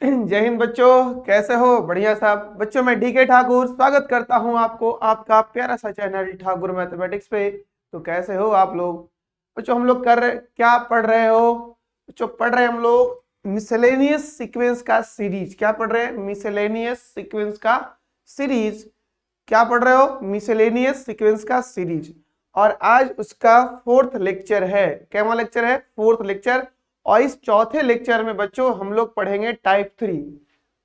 जय हिंद बच्चों, कैसे हो? बढ़िया साहब। बच्चों मैं डीके ठाकुर स्वागत करता हूं आपको आपका प्यारा सा चैनल ठाकुर मैथमेटिक्स पे। तो कैसे हो आप लोग? बच्चों हम लोग कर रहे क्या पढ़ रहे हो? बच्चों पढ़ रहे हैं हम लोग मिसलेनियस सीक्वेंस का सीरीज। क्या पढ़ रहे हैं? मिसलेनियस सीक्वेंस का सीरीज। क्या पढ़ रहे हो? मिसलेनियस सीक्वेंस का सीरीज। और आज उसका फोर्थ लेक्चर है। क्या लेक्चर है? Fourth lecture. और इस चौथे लेक्चर में बच्चों हम लोग पढ़ेंगे टाइप 3।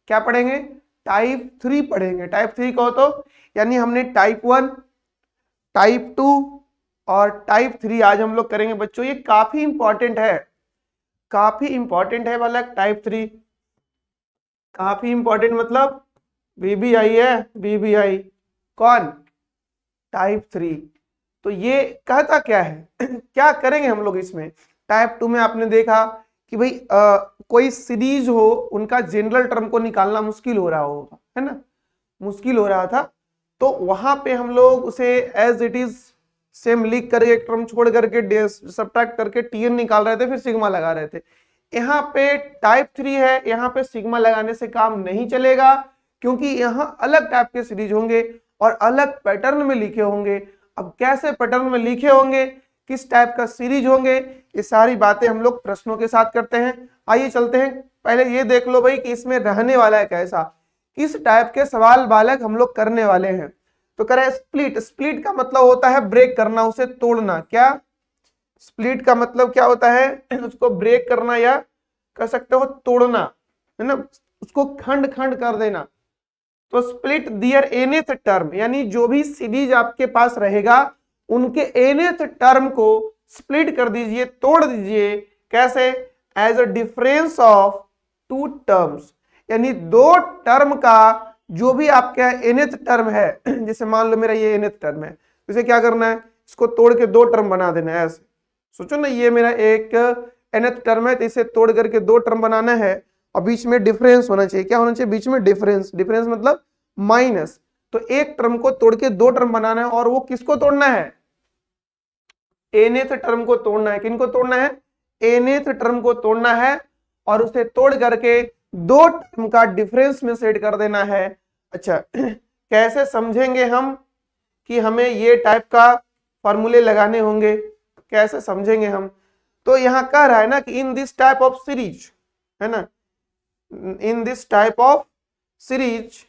क्या पढ़ेंगे? टाइप 3 पढ़ेंगे। टाइप 3 कहो तो यानी हमने टाइप 1, टाइप 2 और टाइप 3 आज हम लोग करेंगे बच्चों। ये काफी इंपॉर्टेंट है, काफी इंपॉर्टेंट है वाला टाइप 3। काफी इंपॉर्टेंट मतलब वीबीआई है, वीबीआई। कौन? टाइप 3। तो ये कहता क्या है? क्या करेंगे हम लोग इसमें? टाइप 2 में आपने देखा कि भाई कोई सीरीज हो, उनका जनरल टर्म को निकालना मुश्किल हो रहा होगा, है ना? मुश्किल हो रहा था, तो वहां पे हम लोग उसे एज इट इज सेम लिख करके एक टर्म छोड़ करके सब्ट्रैक्ट करके टीएन निकाल रहे थे, फिर सिग्मा लगा रहे थे। यहाँ पे टाइप 3 है, यहाँ पे सिग्मा लगाने से काम नहीं चलेगा, क्योंकि यहाँ अलग टाइप के सीरीज होंगे और अलग पैटर्न में लिखे होंगे। अब कैसे पैटर्न में लिखे होंगे, किस टाइप का सीरीज होंगे, ये सारी बातें हम लोग प्रश्नों के साथ करते हैं। आइए चलते हैं। पहले ये देख लो भाई कि इसमें रहने वाला है कैसा, किस टाइप के सवाल बालक हम लोग करने वाले हैं। तो करें स्प्लिट। स्प्लिट का मतलब होता है ब्रेक करना, उसे तोड़ना। क्या? स्प्लिट का मतलब क्या होता है? उसको ब्रेक करना या कह सकते हो तोड़ना, है ना? उसको खंड खंड कर देना। तो स्प्लिट दियर एनेथ टर्म, यानी जो भी सीरीज आपके पास रहेगा उनके एनेथ टर्म को स्प्लिट कर दीजिए, तोड़ दीजिए। कैसे? As a difference of two terms, यानी दो टर्म का जो भी आपका एनेथ टर्म है, जैसे मान लो मेरा ये एनेथ टर्म है, इसे क्या करना है? इसको तोड़ के दो टर्म बना देना है। ऐसे सोचो ना, ये मेरा एक एनेथ टर्म है, तो इसे तोड़ करके दो टर्म बनाना है और बीच में डिफरेंस होना चाहिए। क्या होना चाहिए बीच में? डिफरेंस। डिफरेंस मतलब माइनस। तो एक टर्म को तोड़ के दो टर्म बनाना है, और वो किसको तोड़ना है? एनेथ टर्म को तोड़ना है। किनको तोड़ना है? एनेथ टर्म को तोड़ना है और उसे तोड़ करके दो टर्म का डिफरेंस में सेट कर देना है। अच्छा, कैसे समझेंगे हम कि हमें ये टाइप का फॉर्मूले लगाने होंगे? कैसे समझेंगे हम? तो यहां कह रहा है ना कि इन दिस टाइप ऑफ सीरीज, है ना, इन this type of series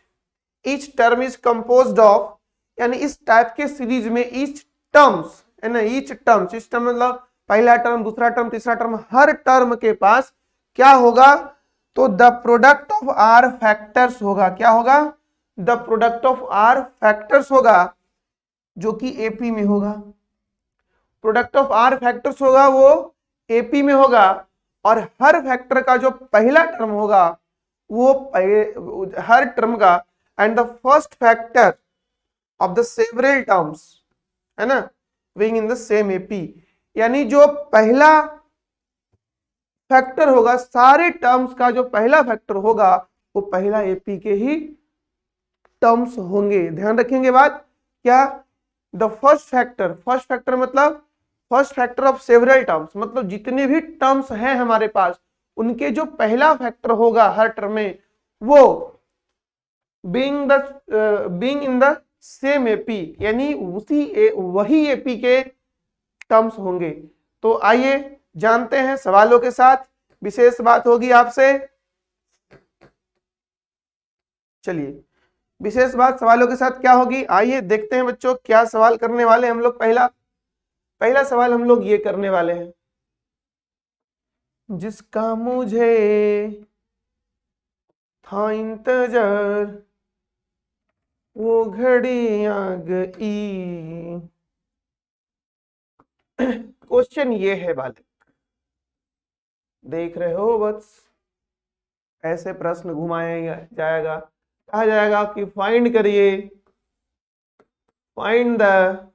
each term is composed of, यानी इस टाइप के सीरीज में ईच टर्म्स, है ना, ईच टर्म्स, ईच टर्म मतलब पहला टर्म, दूसरा टर्म, तीसरा टर्म, हर टर्म के पास क्या होगा? तो the product of r factors होगा। क्या होगा? The product of r factors होगा, जो कि एपी में होगा। प्रोडक्ट ऑफ आर फैक्टर्स होगा, वो एपी में होगा। और हर फैक्टर का जो पहला टर्म होगा वो हर टर्म का, and the first factor of the several terms, है ना, being in the same AP, यानी जो पहला फैक्टर होगा, सारे टर्म्स का जो पहला फैक्टर होगा वो पहला एपी के ही टर्म्स होंगे। ध्यान रखेंगे बात। क्या? The first factor, first factor मतलब first factor of several terms, मतलब जितने भी टर्म्स हैं हमारे पास, उनके जो पहला फैक्टर होगा हर टर्म में, वो being in the same AP, यानी वही एपी के टर्म्स होंगे। तो आइए जानते हैं सवालों के साथ। विशेष बात होगी आपसे, चलिए विशेष बात सवालों के साथ क्या होगी, आइए देखते हैं बच्चों क्या सवाल करने वाले हम लोग। पहला पहला सवाल हम लोग ये करने वाले हैं, जिसका मुझे था इंतजार वो घड़ी आ गई। क्वेश्चन ये है बालक, देख रहे हो बस ऐसे प्रश्न घुमाया जाएगा, कहा जाएगा कि फाइंड करिए, find the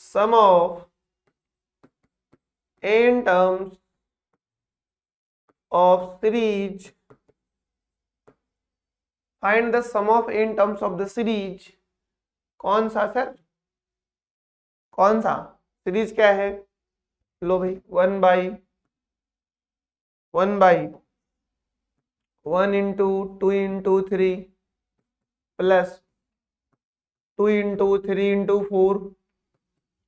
sum of n terms of series, find the sum of n terms of the series. कौन सा सर? कौन सा सीरीज? क्या है? लो भाई, 1/1 1 into 2 into 3 plus 2 into 3 into 4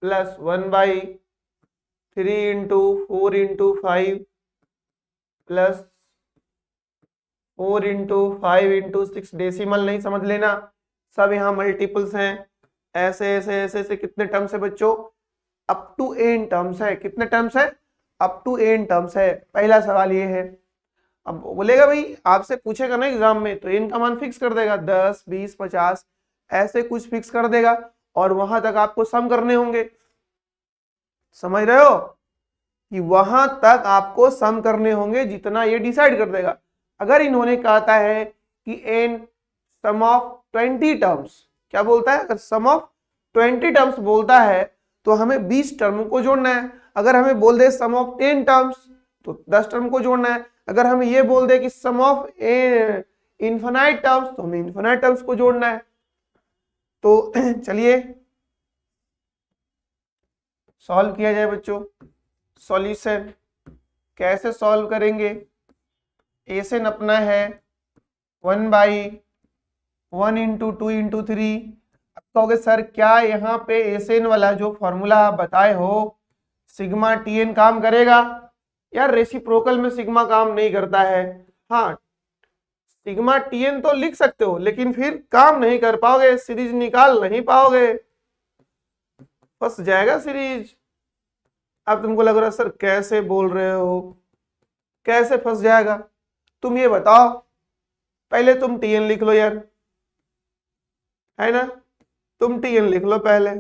plus 1/3 into 4 into 5 plus 4 into 5 into 6। Decimal नहीं समझ लेना, सब यहाँ मल्टीपल्स हैं। ऐसे ऐसे ऐसे ऐसे कितने टर्म्स है बच्चों? अप टू n टर्म्स है। कितने टर्म्स है? अप टू n टर्म्स है। पहला सवाल ये है। अब बोलेगा भाई आपसे पूछेगा ना एग्जाम में, तो n का मान फिक्स कर देगा, 10 20 50 ऐसे कुछ फिक्स कर देगा, और वहां तक आपको सम करने होंगे। समझ रहे हो कि वहां तक आपको सम करने होंगे, जितना ये डिसाइड कर देगा। अगर इन्होंने कहता है कि n सम ऑफ 20 टर्म्स, क्या बोलता है? अगर सम ऑफ 20 टर्म्स बोलता है तो हमें 20 टर्म को जोड़ना है। अगर हमें बोल दे सम ऑफ 10 टर्म्स तो 10 टर्म को जोड़ना है। अगर हमें ये बोल दे कि सम ऑफ इनफिनाइट टर्म्स तो हमें इनफिनाइट टर्म्स को जोड़ना है। तो चलिए सॉल्व किया जाए बच्चों। सॉल्यूशन कैसे सॉल्व करेंगे? एसन अपना है 1/1 इंटू 2 इंटू 3। अब कहोगे सर क्या यहाँ पे एसन वाला जो फॉर्मूला आप बताए हो सिग्मा टी एन काम करेगा? यार रेसिप्रोकल में सिग्मा काम नहीं करता है। हाँ सिग्मा टी एन तो लिख सकते हो, लेकिन फिर काम नहीं कर पाओगे, सीरीज निकाल नहीं पाओगे, फंस जाएगा सीरीज। अब तुमको लग रहा है सर कैसे बोल रहे हो, कैसे फंस जाएगा? तुम ये बताओ, पहले तुम टी एन लिख लो यार, है ना? तुम टी एन लिख लो पहले।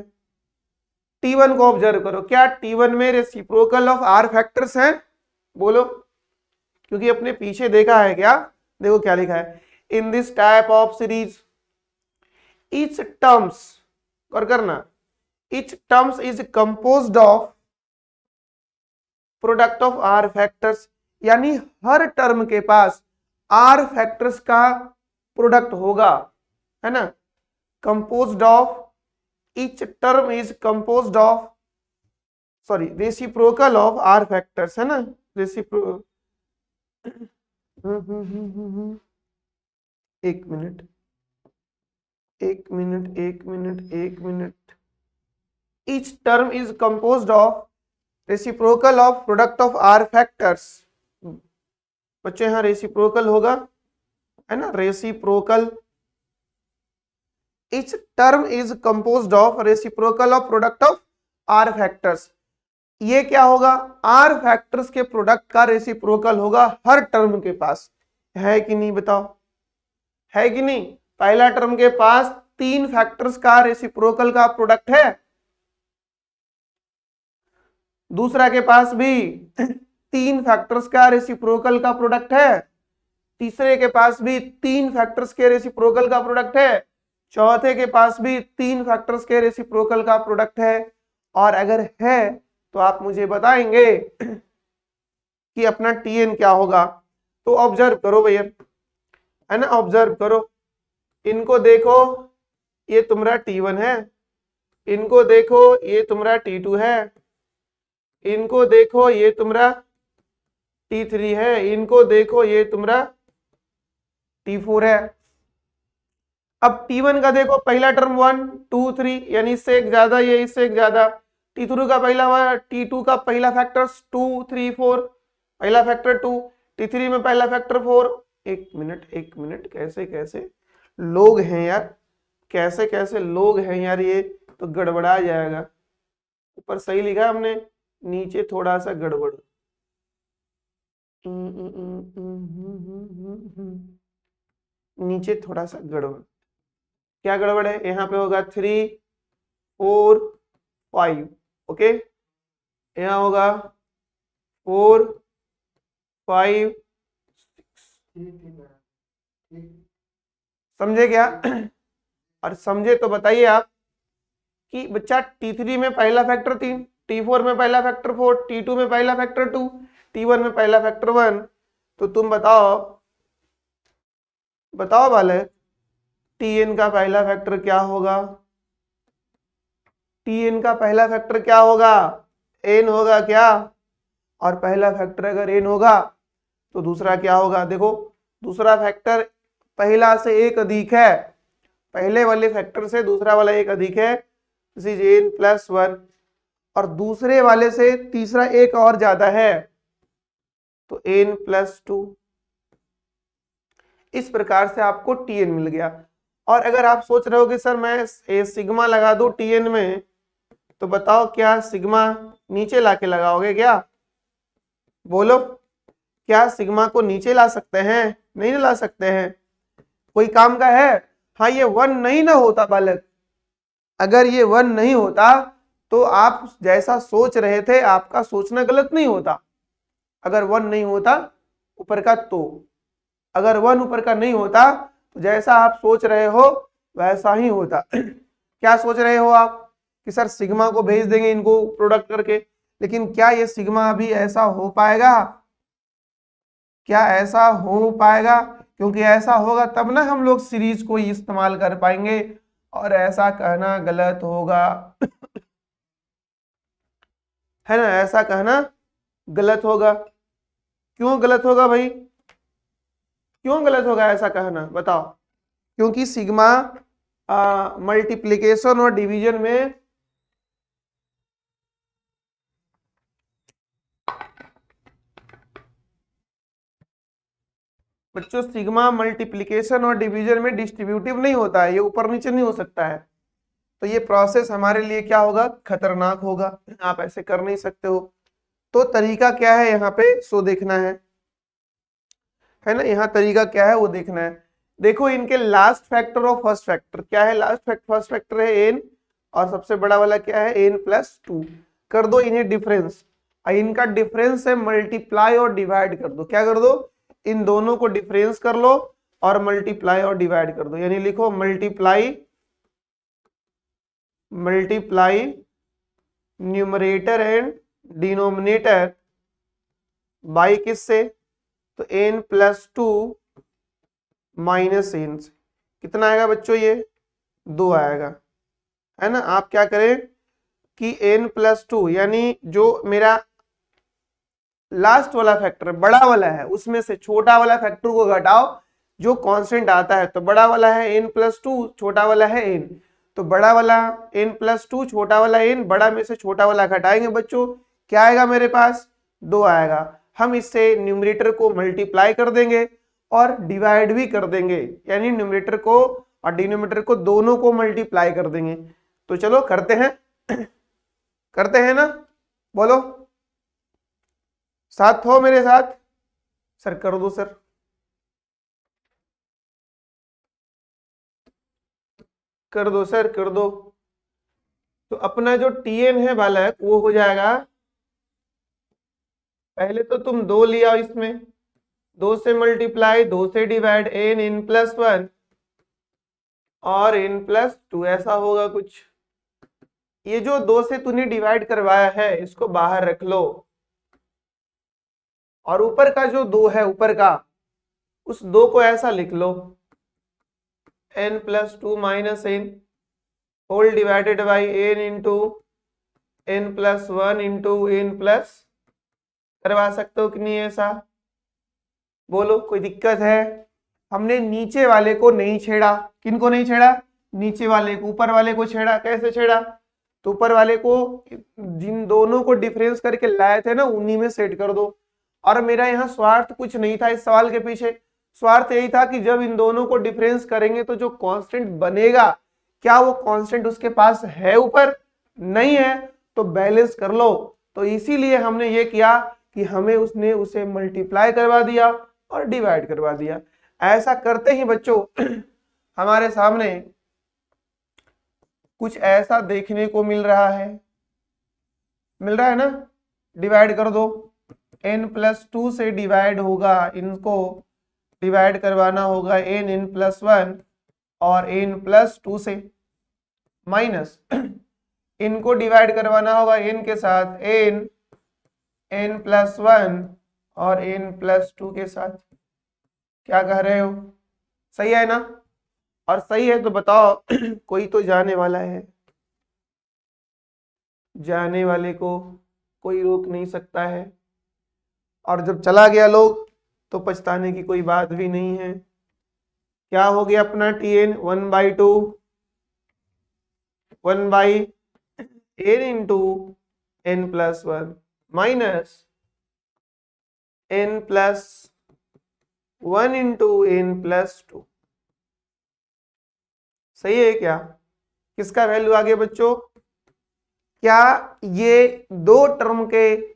T1 को ऑब्जर्व करो, क्या T1 में रेसिप्रोकल ऑफ आर फैक्टर्स हैं? बोलो, क्योंकि अपने पीछे देखा है क्या? देखो क्या लिखा है, in this type of series each terms, और करना, each terms is composed of product of r factors, यानी हर टर्म के पास आर फैक्टर्स का प्रोडक्ट होगा, है ना? Composed of, each term is composed of, sorry, reciprocal of r factors, है ना? एक मिनट एक मिनट एक मिनट एक minute. each term is composed of reciprocal of product of r factors। बच्चों यहाँ रेसिप्रोकल होगा, है ना? Reciprocal, each term is composed of reciprocal of product of r factors। ये क्या होगा? r फैक्टर्स के प्रोडक्ट का रेसिप्रोकल होगा हर टर्म के पास, है कि नहीं बताओ? है कि नहीं? पहला टर्म के पास 3 फैक्टर्स का रेसिप्रोकल का प्रोडक्ट है, दूसरा के पास भी 3 फैक्टर्स का रेसिप्रोकल का प्रोडक्ट है, तीसरे के पास भी 3 फैक्टर्स के रेसिप्रोकल का प्रोडक्ट है, चौथे के पास भी 3 फैक्टर्स के रेसिप्रोकल का प्रोडक्ट है। और अगर है तो आप मुझे बताएंगे कि अपना टीएन क्या होगा। तो ऑब्जर्व करो भैया, है ना? ऑब्जर्व करो, इनको देखो, ये तुम्हारा T1 है, इनको देखो ये तुम्हारा T2 है, इनको देखो ये तुम्हारा T3 है, इनको देखो ये तुम्हारा T4 है। अब T1 का देखो, पहला टर्म 1 2 3, यानी इससे एक ज्यादा, ये इससे एक ज्यादा। T3 का पहला T2 का पहला फैक्टर 2 3 4, पहला फैक्टर 2, T3 में पहला फैक्टर 4। एक मिनट, कैसे कैसे लोग हैं यार, कैसे कैसे लोग हैं यार, ये तो गड़बड़ा जाएगा। ऊपर सही लिखा हमने, नीचे थोड़ा सा गड़बड़, नीचे थोड़ा सा गड़बड़। क्या गड़बड़ है? यहाँ पे होगा 3 4 5, ओके, यहाँ होगा 4 5 6। समझे क्या? और समझे तो बताइए आप कि बच्चा T3 में पहला फैक्टर 3, T4 में पहला फैक्टर 4, T2 में पहला फैक्टर 2, T1 में पहला फैक्टर 1। तो तुम बताओ बालक, Tn का पहला फैक्टर क्या होगा? Tn का पहला फैक्टर क्या होगा? n होगा क्या? और पहला फैक्टर अगर n होगा तो दूसरा क्या होगा? देखो दूसरा फैक्टर पहला से एक अधिक है, पहले वाले फैक्टर से दूसरा वाला एक अधिक है, दिस इज n प्लस 1, और दूसरे वाले से तीसरा एक और ज्यादा है तो n प्लस 2। इस प्रकार से आपको Tn मिल गया। और अगर आप सोच रहे हो कि सर मैं सिग्मा लगा दूं Tn में, तो बताओ क्या सिग्मा नीचे लाके लगाओगे क्या? बोलो, क्या सिग्मा को नीचे ला सकते हैं? नहीं ना ला सकते हैं। कोई काम का है? हाँ, ये 1 नहीं ना होता बालक, अगर ये 1 नहीं होता तो आप जैसा सोच रहे थे आपका सोचना गलत नहीं होता। अगर 1 नहीं होता ऊपर का, तो अगर 1 ऊपर का नहीं होता तो जैसा आप सोच रहे हो वैसा ही होता। क्या सोच रहे हो आप कि सर सिग्मा को भेज देंगे इनको प्रोडक्ट करके, लेकिन क्या ये सिग्मा अभी ऐसा हो पाएगा? क्या ऐसा हो पाएगा? क्योंकि ऐसा होगा तब ना हम लोग सीरीज को इस्तेमाल कर पाएंगे, और ऐसा कहना गलत होगा। है ना, ऐसा कहना गलत होगा। क्यों गलत होगा भाई? क्यों गलत होगा ऐसा कहना, बताओ? क्योंकि सिग्मा मल्टीप्लिकेशन और डिवीजन में बच्चों सिग्मा मल्टीप्लिकेशन और डिवीजन में डिस्ट्रीब्यूटिव नहीं होता है, ये ऊपर नीचे नहीं हो सकता है। तो ये प्रोसेस हमारे लिए क्या होगा? खतरनाक होगा, आप ऐसे कर नहीं सकते हो। तो तरीका क्या है यहाँ पे सो देखना है ना, यहाँ तरीका क्या है वो देखना है। देखो इनके लास्ट फैक्टर और फर्स्ट फैक्टर क्या है? लास्ट फैक्टर फर्स्ट फैक्टर है n, और सबसे बड़ा वाला क्या है? n plus 2। कर दो इन्हें डिफरेंस, इनका डिफरेंस है मल्टीप्लाई और डिवाइड कर दो। क्या कर दो? इन दोनों को डिफरेंस कर लो और मल्टीप्लाई और डिवाइड कर दो, यानी लिखो multiply numerator and denominator by किससे? तो n प्लस 2 माइनस n से। कितना आएगा बच्चों? ये 2 आएगा, है ना। आप क्या करें कि n प्लस 2 यानी जो मेरा लास्ट वाला फैक्टर बड़ा वाला है उसमें से छोटा वाला फैक्टर को घटाओ, जो कांस्टेंट आता है। तो बड़ा वाला है n प्लस 2, छोटा वाला है n, तो बड़ा वाला n प्लस 2, छोटा वाला n, बड़ा में से छोटा वाला घटाएंगे बच्चों, क्या आएगा मेरे पास? 2 आएगा। हम इससे न्यूमरेटर को मल्टीप्लाई कर देंगे और डिवाइड भी कर देंगे, यानी न्यूमरेटर को और डिनोमिनेटर को दोनों को मल्टीप्लाई कर देंगे। तो चलो करते हैं करते हैं ना, बोलो साथ हो मेरे साथ? सर कर दो सर, कर दो सर, कर दो। तो अपना जो Tn है बालक वो हो जाएगा, पहले तो तुम 2 लिया इसमें, 2 से मल्टीप्लाई, 2 से डिवाइड, n प्लस 1 और n प्लस 2, ऐसा होगा कुछ। ये जो 2 से तूने डिवाइड करवाया है इसको बाहर रख लो, और ऊपर का जो 2 है ऊपर का, उस 2 को ऐसा लिख लो n plus 2 minus n whole divided by n into n plus 1 into n plus, करवा सकते हो कि नहीं ऐसा? बोलो, कोई दिक्कत है? हमने नीचे वाले को नहीं छेड़ा। किन को नहीं छेड़ा? नीचे वाले को। ऊपर वाले को छेड़ा। कैसे छेड़ा? तो ऊपर वाले को जिन दोनों को डिफरेंस करके लाए थे ना उन्हीं में सेट कर दो। और मेरा यहाँ स्वार्थ कुछ नहीं था इस सवाल के पीछे, स्वार्थ यही था कि जब इन दोनों को डिफरेंस करेंगे तो जो कांस्टेंट बनेगा, क्या वो कांस्टेंट उसके पास है ऊपर? नहीं है, तो बैलेंस कर लो। तो इसीलिए हमने ये किया कि हमें उसने उसे मल्टीप्लाई करवा दिया और डिवाइड करवा दिया। ऐसा करते ही बच्चों हमारे सामने कुछ ऐसा देखने को मिल रहा है ना। डिवाइड कर दो, n प्लस 2 से डिवाइड होगा, इनको डिवाइड करवाना होगा n प्लस 1 और n प्लस 2 से, माइनस इनको डिवाइड करवाना होगा n के साथ n प्लस 1 और n प्लस 2 के साथ। क्या कह रहे हो? सही है ना? और सही है तो बताओ कोई तो जाने वाला है, जाने वाले को कोई रोक नहीं सकता है। और जब चला गया लोग तो पछताने की कोई बात भी नहीं है। क्या हो गया अपना Tn 1/2 1/n into n plus 1 minus n plus 1 into n plus 2। सही है क्या? किसका वैल्यू आ गया बच्चों? क्या ये दो टर्म के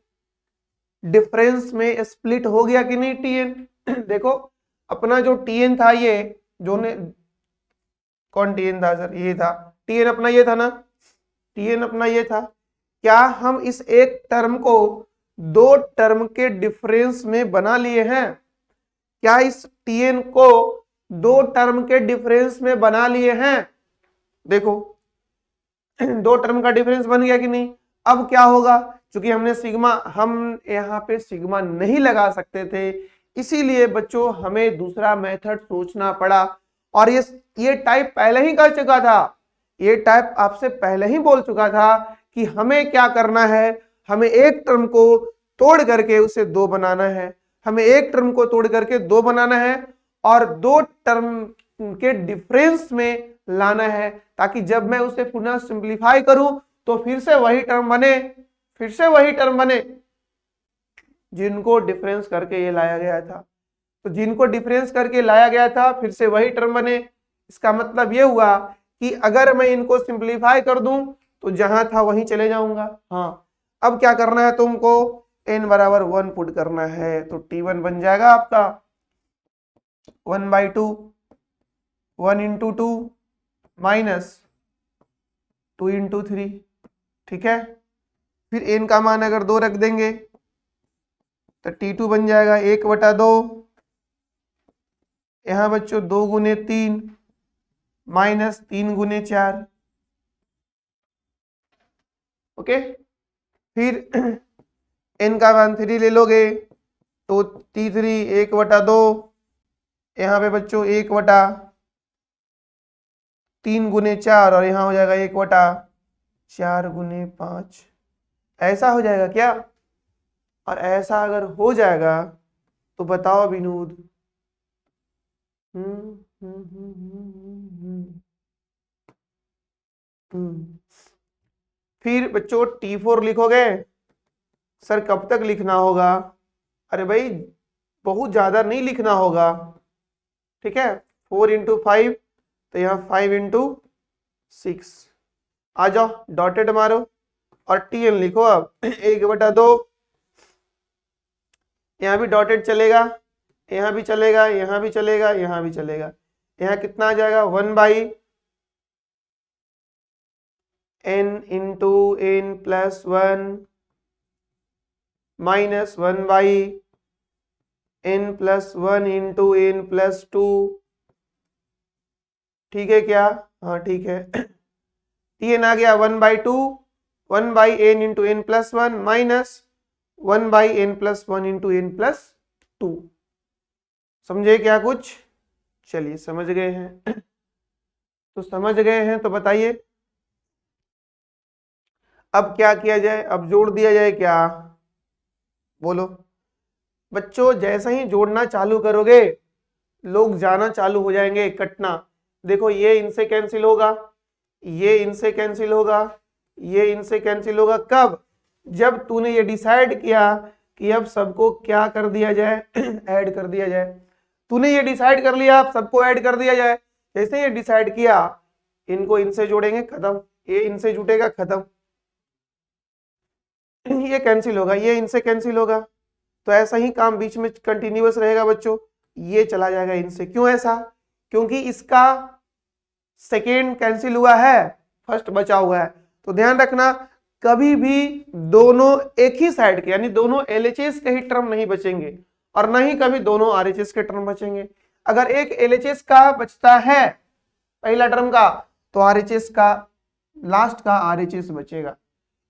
डिफरेंस में स्प्लिट हो गया कि नहीं Tn? देखो अपना जो Tn था ये जो ने कौन Tn था सर? ये था Tn अपना, ये था ना, Tn अपना ये था। क्या हम इस एक टर्म को दो टर्म के डिफरेंस में बना लिए हैं? क्या इस Tn को दो टर्म के डिफरेंस में बना लिए हैं? देखो दो टर्म का डिफरेंस बन गया कि नहीं। अब क्या होगा, क्योंकि हमने सिग्मा, हम यहाँ पे सिग्मा नहीं लगा सकते थे, इसीलिए बच्चों हमें दूसरा मेथड सोचना पड़ा। और ये टाइप पहले ही कर चुका था, ये टाइप आपसे पहले ही बोल चुका था कि हमें क्या करना है, हमें एक टर्म को तोड़ करके उसे दो बनाना है, हमें एक टर्म को तोड़ करके दो बनाना है और दो टर्म के डिफरेंस में लाना है, ताकि जब मैं उसे पुनः सिंप्लीफाई करूं तो फिर से वही टर्म बने, फिर से वही टर्म बने जिनको डिफरेंस करके ये लाया गया था। तो जिनको डिफरेंस करके लाया गया था फिर से वही टर्म बने। इसका मतलब ये हुआ कि अगर मैं इनको सिंप्लीफाई कर दूं तो जहां था वहीं चले जाऊंगा। हाँ, अब क्या करना है तुमको, n बराबर 1 पुट करना है, तो T1 बन जाएगा आपका 1/2 1 इंटू 2 माइनस 2 इंटू 3। ठीक है, फिर n का मान अगर 2 रख देंगे तो T2 बन जाएगा 1/2। यहाँ बच्चों 2 गुने 3 माइनस 3 गुने 4। ओके, फिर n का मान 3 ले लोगे तो T3 1/2। यहाँ पे बच्चों 1/3 गुने 4 और यहाँ हो जाएगा 1/4 गुने 5। ऐसा हो जाएगा क्या? और ऐसा अगर हो जाएगा तो बताओ विनोद। फिर बच्चों T4 लिखोगे? सर कब तक लिखना होगा? अरे भाई बहुत ज्यादा नहीं लिखना होगा, ठीक है। 4 इंटू 5 तो यहाँ 5 इंटू 6। आ जाओ डॉटेड मारो और Tn लिखो। अब 1/2, यहाँ भी डॉटेड चलेगा, यहाँ भी चलेगा, यहाँ भी चलेगा, यहाँ भी चलेगा। यहाँ कितना आ जाएगा 1/n into n plus 1 minus 1/n plus 1 into n plus 2। ठीक है क्या? हाँ ठीक है। Tn आ गया 1/2 1/n into n plus 1 minus 1/n plus 1 into n plus 2। समझे क्या कुछ? चलिए समझ गए हैं तो समझ गए हैं तो बताइए अब क्या किया जाए, अब जोड़ दिया जाए क्या? बोलो बच्चों, जैसे ही जोड़ना चालू करोगे लोग जाना चालू हो जाएंगे, कटना। देखो ये इनसे कैंसिल होगा, ये इनसे कैंसिल होगा, ये इनसे कैंसिल होगा। कब? जब तूने ये डिसाइड किया कि अब सबको क्या कर दिया जाए, ऐड कर दिया जाए। तूने ये डिसाइड कर लिया अब सबको ऐड कर दिया जाए। जैसे ये डिसाइड किया इनको इनसे जोड़ेंगे, खत्म, ये इनसे जुटेगा, खत्म, ये कैंसिल होगा, ये इनसे कैंसिल होगा। तो ऐसा ही काम बीच में कंटिन्यूअस रहेगा बच्चों, ये चला जाएगा इनसे। क्यों ऐसा? क्योंकि इसका सेकेंड कैंसिल हुआ है, फर्स्ट बचा हुआ है। तो ध्यान रखना कभी भी दोनों एक ही साइड के यानी दोनों LHS के ही टर्म नहीं बचेंगे और न ही कभी दोनों RHS के टर्म बचेंगे। अगर एक LHS का बचता है पहला टर्म का तो RHS का लास्ट का RHS बचेगा।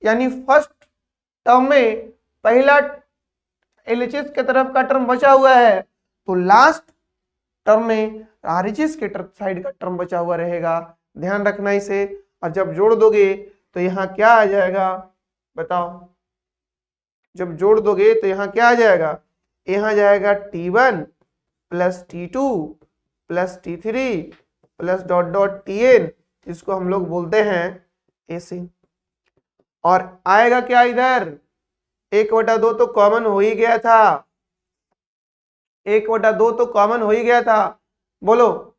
यानी फर्स्ट टर्म में पहला LHS के तरफ का टर्म बचा हुआ है तो लास्ट टर्म में RHS के साइड का टर्म बचा हुआ रहेगा। ध्यान रखना इसे। और जब जोड़ दोगे तो यहाँ क्या आ जाएगा बताओ? जब जोड़ दोगे तो यहाँ क्या आ जाएगा? यहाँ जाएगा T1 plus T2 plus T3 plus dot dot Tn, इसको हम लोग बोलते हैं एसिन। और आएगा क्या इधर, 1/2 तो कॉमन हो ही गया था, 1/2 तो कॉमन हो ही गया था, बोलो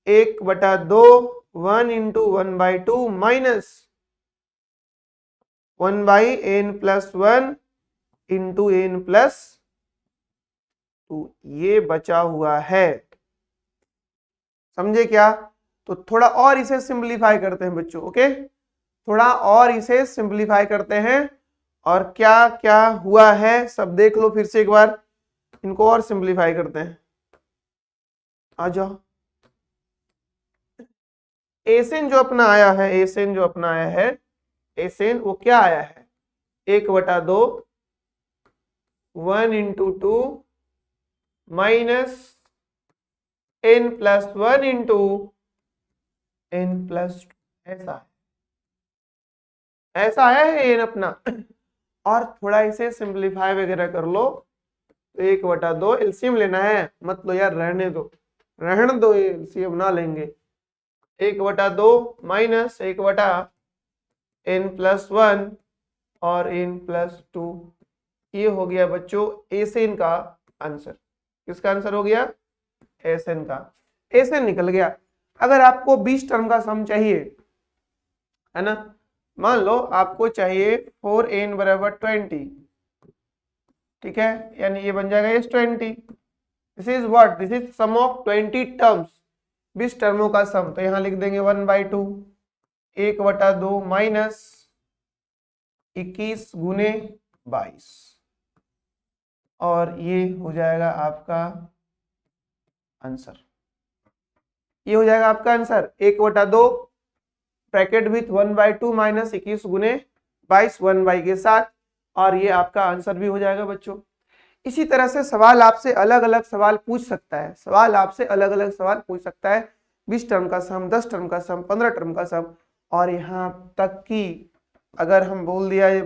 1/2 1 into 1/2 minus 1/n+1 into n+2, ये बचा हुआ है। समझे क्या? तो थोड़ा और इसे सिंपलीफाई करते हैं बच्चों, ओके, थोड़ा और इसे सिंपलीफाई करते हैं और क्या क्या हुआ है सब देख लो फिर से एक बार, इनको और सिंपलीफाई करते हैं। आ जाओ, एसेन जो अपना आया है, एसेन जो अपना आया है, एसेन वो क्या आया है, 1/2 1 into 2 minus n+1 into n+2, ऐसा है, ऐसा है एन अपना। और थोड़ा इसे सिंपलीफाई वगैरह कर लो, तो 1/2 एलसीएम लेना है, मत लो यार, रहने दो, रहने दो, एलसीएम ना लेंगे। 1/2 माइनस 1/n+1 और n+2, ये हो गया बच्चों एसेन का आंसर। किसका आंसर हो गया? एसेन का। एसेन निकल गया। अगर आपको 20 टर्म का सम चाहिए, है ना, मान लो आपको चाहिए 4n बराबर 20, ठीक है, यानी ये बन जाएगा इस 20, this is what, this is sum of 20 terms, 20 टर्मों का सम, तो यहां लिख देंगे 1/2 1/2 माइनस 21 गुने 22, और ये हो जाएगा आपका आंसर, ये हो जाएगा आपका आंसर 1/2 ब्रैकेट विथ 1/2 माइनस 21 गुने 22 1/, के साथ, और ये आपका आंसर भी हो जाएगा बच्चों। इसी तरह से सवाल आपसे अलग अलग सवाल पूछ सकता है, सवाल आपसे अलग अलग सवाल पूछ सकता है, 20 टर्म का सम, 10 टर्म का सम, 15 टर्म का सम, और यहाँ तक कि अगर हम बोल दिया जाए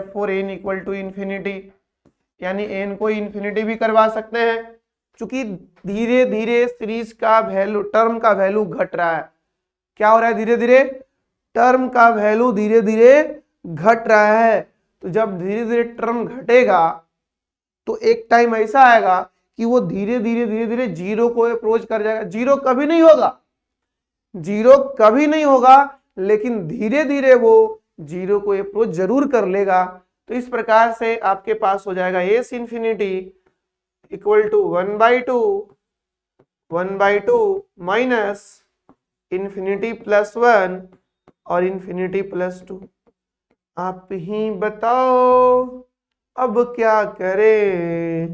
4n इक्वल टू इन्फिनिटी, यानी n को इन्फिनिटी भी करवा सकते हैं, क्योंकि धीरे धीरे सीरीज का वैल्यू, टर्म का वैल्यू घट रहा है। क्या हो रहा है? धीरे धीरे टर्म का वैल्यू धीरे धीरे घट रहा है। तो जब धीरे धीरे टर्म घटेगा तो एक टाइम ऐसा आएगा कि वो धीरे धीरे जीरो को अप्रोच कर जाएगा। जीरो कभी नहीं होगा, जीरो कभी नहीं होगा, लेकिन धीरे धीरे वो जीरो को अप्रोच जरूर कर लेगा। तो इस प्रकार से आपके पास हो जाएगा S infinity equal to 1/2 minus infinity +1 और इन्फिनिटी +2। आप ही बताओ अब क्या करें?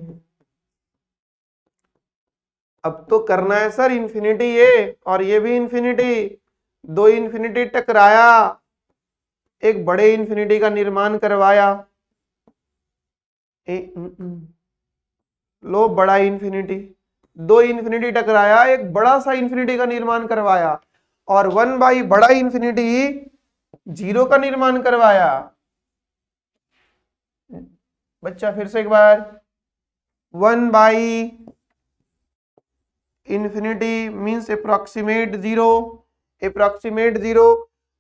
अब तो करना है सर इन्फिनिटी ये और ये भी इन्फिनिटी, दो इन्फिनिटी टकराया, एक बड़े इन्फिनिटी का निर्माण करवाया, लो बड़ा इन्फिनिटी, दो इन्फिनिटी टकराया, एक बड़ा सा इन्फिनिटी का निर्माण करवाया, और 1/, बड़ा इन्फिनिटी जीरो का निर्माण करवाया। बच्चा फिर से एक बार, 1/, इन्फिनिटी मीन्स अप्रोक्सीमेट जीरो,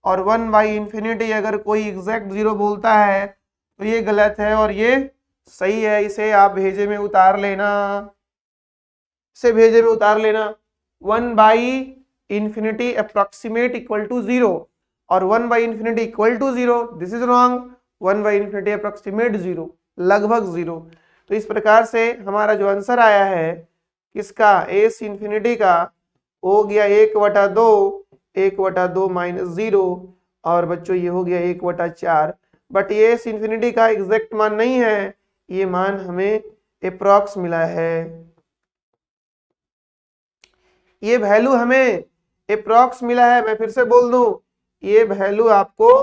और 1/, अगर कोई एग्जैक्ट जीरो बोलता है तो ये गलत है और ये सही है। इसे आप भेजे में उतार लेना, इसे भेजे में उतार लेना। 1/, अप्रोक्सीमेट इक्वल टू 0 और 1/, equal to 0, this is wrong. 1/, approximate 0, लगभग 0। तो इस प्रकार से हमारा जो आंसर आया है किसका, एस इन्फिनिटी का, हो गया 1/2 माइनस 0, और बच्चों ये हो गया 1/4। बट ये एस इन्फिनिटी का एग्जैक्ट मान नहीं है, ये मान हमें अप्रॉक्स मिला है, ये वैल्यू हमें अप्रॉक्स मिला है। मैं फिर से बोल दूं, ये वैल्यू आपको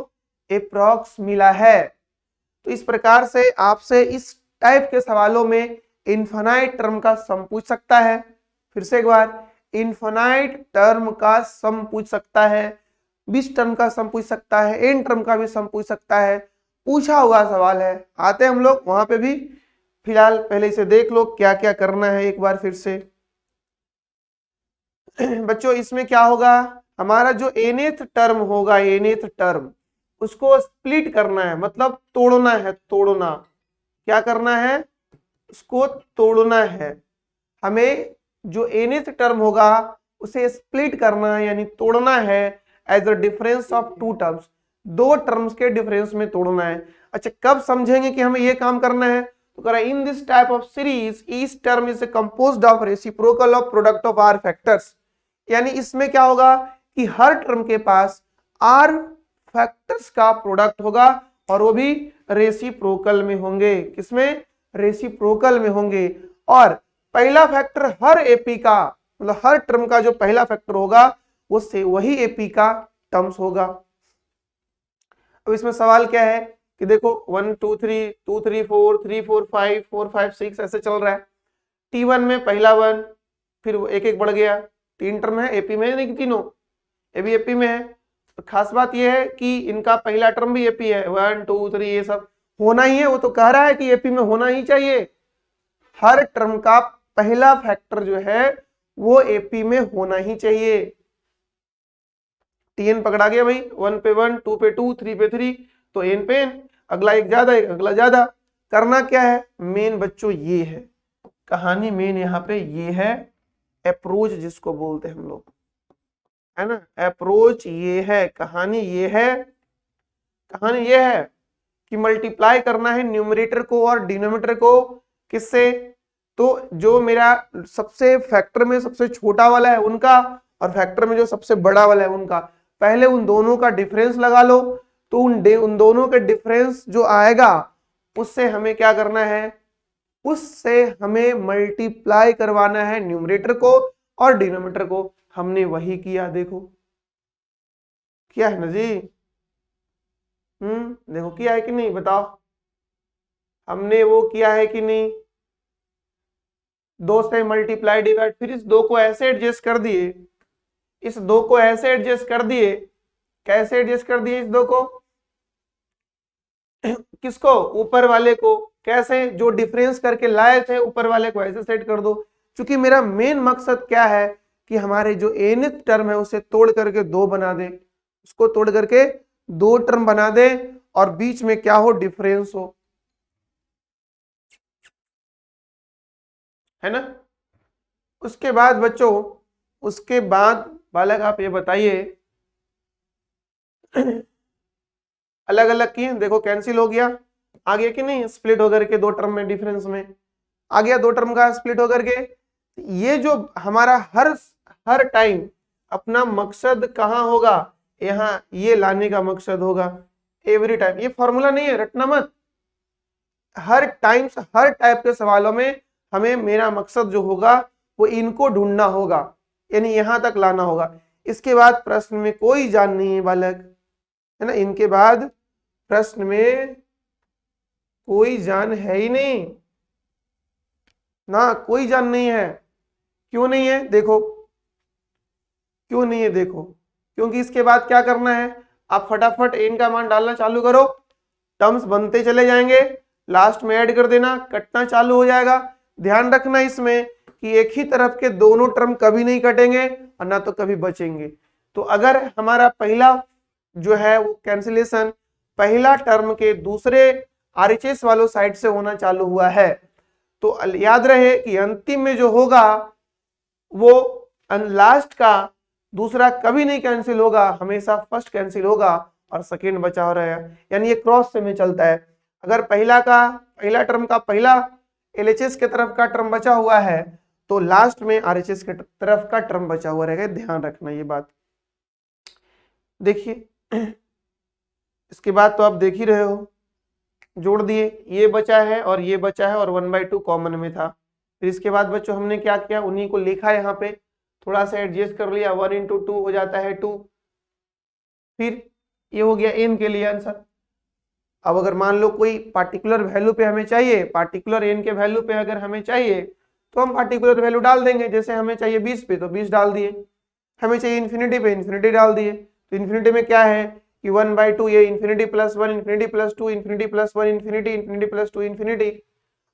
अप्रॉक्स मिला है। तो इस प्रकार से आपसे इस टाइप के सवालों में इनफाइनाइट टर्म का सम पूछ सकता है। फिर से एक बार, इनफाइनाइट टर्म का सम पूछ सकता है, 20 टर्म का सम पूछ सकता है, n टर्म का भी सम पूछ सकता है। पूछा हुआ सवाल है, आते हम लोग वहां पे भी फिलहाल पहले इसे देख लो क्या क्या करना है एक बार फिर से। बच्चों इसमें क्या होगा, हमारा जो nth टर्म होगा, nth टर्म उसको स्प्लिट करना है, मतलब तोड़ना है, तोड़ना, क्या करना है, उसको तोड़ना है। हमें जो nth टर्म होगा उसे स्प्लिट करना है, यानी तोड़ना है as a difference of two terms, दो टर्म्स के डिफरेंस में तोड़ना है। अच्छा कब समझेंगे कि हमें यह काम करना है, तो कह रहा है in this type of series each term is composed of reciprocal of product of r factors, यानी इसमें क्या होगा कि हर टर्म के पास आर फैक्टर्स का प्रोडक्ट होगा और वो भी रेसिप्रोकल में होंगे, किसमें, रेसिप्रोकल में होंगे। और पहला फैक्टर हर एपी का, मतलब हर टर्म का जो पहला फैक्टर होगा उससे वही एपी का टर्म्स होगा। अब इसमें सवाल क्या है कि देखो 1 2 3 2 3 4 3 4 5 4 5 6 ऐसे चल रहा है। T1 में पहला 1, फिर एक एक बढ़ गया, 3 टर्म है एपी में, नहीं कि तीनों ये भी एपी में है। तो खास बात यह है कि इनका पहला टर्म भी एपी है, 1 2 3 ये सब होना ही है, वो तो कह रहा है कि एपी में होना ही चाहिए। हर टर्म का पहला फैक्टर जो है वो एपी में होना ही चाहिए। टीएन पकड़ा गया भाई, 1 पे 1 2 पे 2 3 पे 3, तो एन पे एन, अगला एक ज्यादा एक अगला ज्यादा। करना क्या है मेन बच्चों, ये है कहानी, मेन यहाँ पे ये है अप्रोच जिसको बोलते हैं हम लोग, है ना, अप्रोच ये है, कहानी ये है, कहानी ये है कि मल्टीप्लाई करना है न्यूमरेटर को और डिनोमिनेटर को, किससे, तो जो मेरा सबसे फैक्टर में सबसे छोटा वाला है उनका और फैक्टर में जो सबसे बड़ा वाला है उनका, पहले उन दोनों का डिफरेंस लगा लो, तो उन दोनों के डिफरेंस जो आएगा उससे हमें क्या करना है, उससे हमें मल्टीप्लाई करवाना है न्यूमरेटर को और डिनोमिनेटर को। हमने वही किया, देखो किया है ना जी, देखो किया है कि नहीं बताओ, हमने वो किया है कि नहीं, 2 से मल्टीप्लाई डिवाइड, फिर इस 2 को ऐसे एडजस्ट कर दिए, इस 2 को ऐसे एडजस्ट कर दिए, कैसे एडजस्ट कर दिए इस 2 को, किसको, ऊपर वाले को, कैसे, जो डिफरेंस करके लाए थे ऊपर वाले को ऐसे सेट कर दो। क्योंकि मेरा मेन मकसद क्या है कि हमारे जो nth टर्म है उसे तोड़ करके 2 बना दे, उसको तोड़ करके 2 टर्म बना दे और बीच में क्या हो, डिफरेंस हो, है ना। उसके बाद बच्चों, उसके बाद बालक आप ये बताइए, अलग अलग किए, देखो कैंसिल हो गया, आ गया कि नहीं, स्प्लिट होकर के 2 टर्म में डिफरेंस में आ गया, 2 टर्म का स्प्लिट होकर के। ये जो हमारा हर टाइम अपना मकसद कहाँ होगा, यहाँ ये लाने का मकसद होगा एवरी टाइम, ये फॉर्मूला नहीं है रटना मत, हर टाइम हर टाइप के सवालों में हमें मेरा मकसद जो होगा वो इनको ढूंढना होगा, यानी यहां तक लाना होगा। इसके बाद प्रश्न में कोई जान नहीं है बालक, है ना, इनके बाद प्रश्न में कोई जान है ही नहीं ना, कोई जान नहीं है। क्यों नहीं है देखो, क्यों नहीं है देखो, क्योंकि इसके बाद क्या करना है, आप फटाफट एन का मान डालना चालू करो, टर्म्स बनते चले जाएंगे, लास्ट में ऐड कर देना, कटना चालू हो जाएगा। ध्यान रखना इसमें कि एक ही तरफ के दोनों टर्म कभी नहीं कटेंगे और ना तो कभी बचेंगे। तो अगर हमारा पहला जो है वो कैंसिलेशन पहला टर्म के दूसरे आरएचएस वालों साइड से होना चालू हुआ है, तो याद रहे कि अंतिम में जो होगा वो लास्ट का दूसरा कभी नहीं कैंसिल होगा, हमेशा फर्स्ट कैंसिल होगा और सेकेंड बचा हो रहा है, यानी ये क्रॉस से में चलता है। अगर पहला टर्म का पहला एलएचएस के तरफ का टर्म बचा हुआ है तो लास्ट में आरएचएस के तरफ का टर्म बचा हुआ रहेगा, ध्यान रखना ये बात। देखिए इसके बाद तो आप देख ही रहे हो, जोड़ दिए, ये बचा है और ये बचा है और 1/2 कॉमन में था। फिर इसके बाद बच्चों हमने क्या किया, उन्हीं को लिखा यहाँ पे, थोड़ा सा एडजस्ट कर लिया, 1 × 2 हो जाता है 2, फिर ये हो गया एन के लिए आंसर। अब अगर मान लो कोई पार्टिकुलर वैल्यू पे हमें चाहिए, पार्टिकुलर एन के वैल्यू पे अगर हमें चाहिए तो हम पार्टिकुलर वैल्यू डाल देंगे, जैसे हमें चाहिए 20 पे तो 20 डाल दिए, हमें चाहिए इन्फिनिटी पे इन्फिनिटी डाल दिए। तो इन्फिनिटी में क्या है कि 1/2, ये infinity +1 infinity +2 infinity +1 infinity infinity +2 infinity,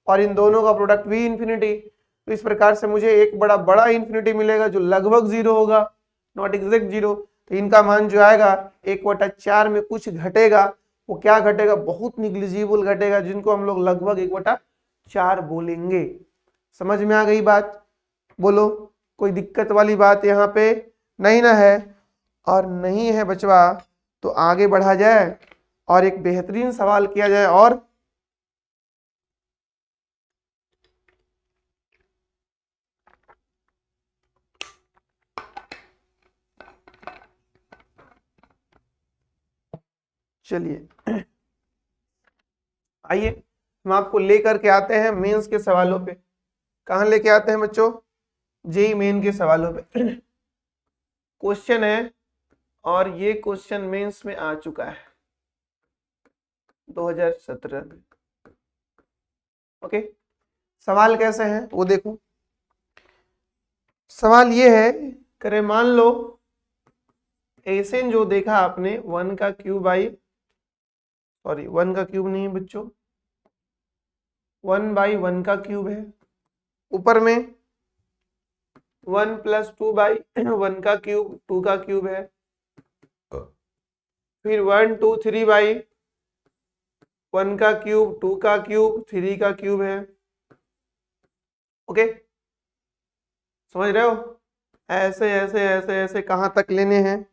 और इन दोनों का प्रोडक्ट भी इंफिनिटी। तो इस प्रकार से मुझे एक बड़ा बड़ा इंफिनिटी मिलेगा जो लगभग जीरो होगा, नॉट एग्जैक्ट जीरो। तो इनका मान जो आएगा 1/4 में कुछ घटेगा, वो क्या घटेगा, बहुत निग्लिजिबल घटेगा, जिनको हम लोग लगभग 1/4 बोलेंगे। समझ में आ गई बात? बोलो, कोई दिक्कत वाली बात यहाँ पे नहीं ना है? और नहीं है बचवा तो आगे बढ़ा जाए और एक बेहतरीन सवाल किया जाए। और चलिए आइए हम आपको लेकर के आते हैं मेंस के सवालों पे। कहाँ लेके आते हैं बच्चों? जेई मेन के सवालों पे क्वेश्चन है, और ये क्वेश्चन मेंस में आ चुका है 2017 में। ओके, सवाल कैसे हैं वो देखो। सवाल ये है, करे मान लो एसेन जो देखा आपने 1 का क्यूब आई, सॉरी 1 का क्यूब नहीं बच्चों, 1/1 का क्यूब है, ऊपर में 1 + 2/1 का क्यूब 2 का क्यूब है, फिर 1 2 3/1 का क्यूब 2 का क्यूब 3 का क्यूब है। ओके, समझ रहे हो? ऐसे ऐसे ऐसे ऐसे कहां तक लेने हैं?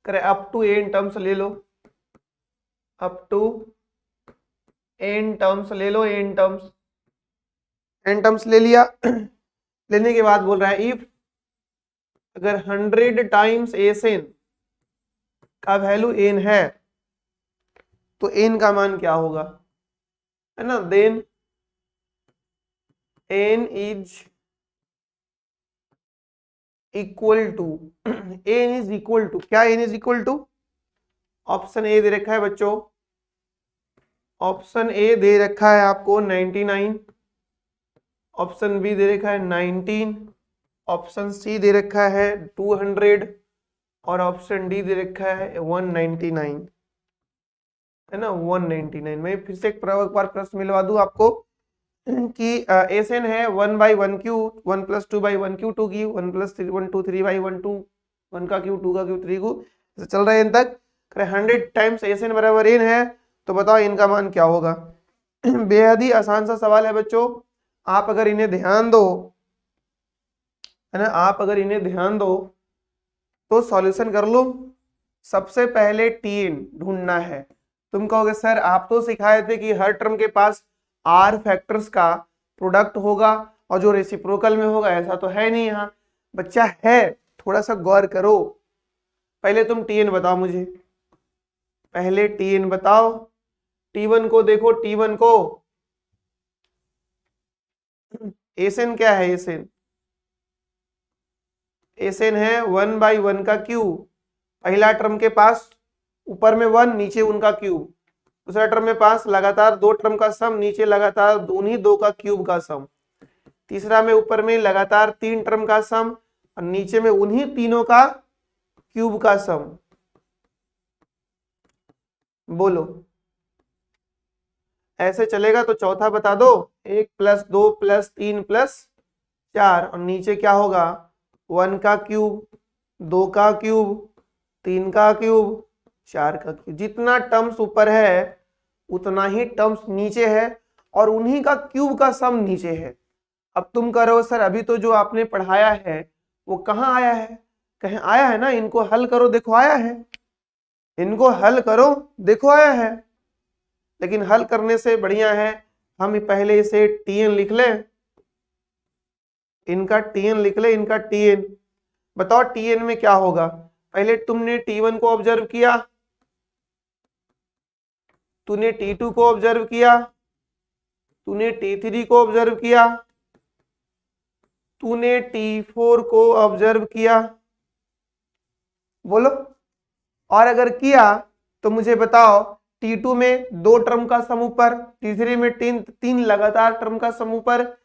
करे अप टू n टर्म्स ले लो, अप टू n टर्म्स ले लो, n टर्म्स ले लिया। लेने के बाद बोल रहा है इफ अगर 100 टाइम्स एसेन का वैल्यू n है तो n का मान क्या होगा, है ना? Then n is equal to n is equal to क्या? n is equal to option A दे रखा है बच्चों, ऑप्शन ए दे रखा है आपको 99, ऑप्शन बी दे रखा है 19, ऑप्शन सी दे रखा है 200 और ऑप्शन डी दे रखा है 199, है ना? 199। मैं फिर से एक बार प्रश्न मिलवा दूं आपको कि एसएन है 1/1 क्यूब 1 + 2/1 क्यूब 2 क्यूब 1 + 3 1 2 3/1 2 1 का क्यूब 2 का क्यूब 3 को चल रहा है इन तक। 100 टाइम्स एसएन बराबर n है, तो बताओ इनका मान क्या होगा? बेहद ही आसान सा सवाल है बच्चों, आप अगर इन्हें ध्यान दो, है ना, आप अगर इन्हें ध्यान दो तो सॉल्यूशन कर लो। सबसे पहले tn ढूंढना है। तुम कहोगे सर आप तो सिखाए थे कि हर टर्म के पास r फैक्टर्स का प्रोडक्ट होगा और जो रेसिप्रोकल में होगा, ऐसा तो है नहीं। यहाँ बच्चा है, थोड़ा सा गौर करो। पहले तुम tn बताओ मुझे, पहले tn बताओ। t1 को देखो, t1 को एसएन क्या है? एसएन है 1/1 का क्यूब। पहला टर्म के पास ऊपर में 1 नीचे उनका क्यूब, दूसरा टर्म में पास लगातार 2 टर्म का सम नीचे लगातार उन्हीं 2 का क्यूब का सम, तीसरा में ऊपर में लगातार 3 टर्म का सम और नीचे में उन्हीं तीनों का क्यूब का सम। बोलो ऐसे चलेगा तो चौथा बता दो, 1 + 2 + 3 + 4 और नीचे क्या होगा? 1 का क्यूब 2 का क्यूब 3 का क्यूब 4 का क्यूब। जितना टर्म्स ऊपर है उतना ही टर्म्स नीचे है और उन्हीं का क्यूब का सम नीचे है। अब तुम करो सर अभी तो जो आपने पढ़ाया है वो कहाँ आया है? कहीं आया है ना? इनको हल करो, देखो आया है। इनको हल करो, देखो आया है। लेकिन हल करने से बढ़िया है हम पहले इसे tn लिख लें, इनका tn लिख ले, इनका tn। बताओ tn में क्या होगा? पहले तुमने t1 को ऑब्जर्व किया, तूने t2 को ऑब्जर्व किया, तूने t3 को ऑब्जर्व किया, तूने t4 को ऑब्जर्व किया। बोलो, और अगर किया तो मुझे बताओ t2 में 2 टर्म का सम ऊपर, t3 में 3 लगातार टर्म का सम ऊपर,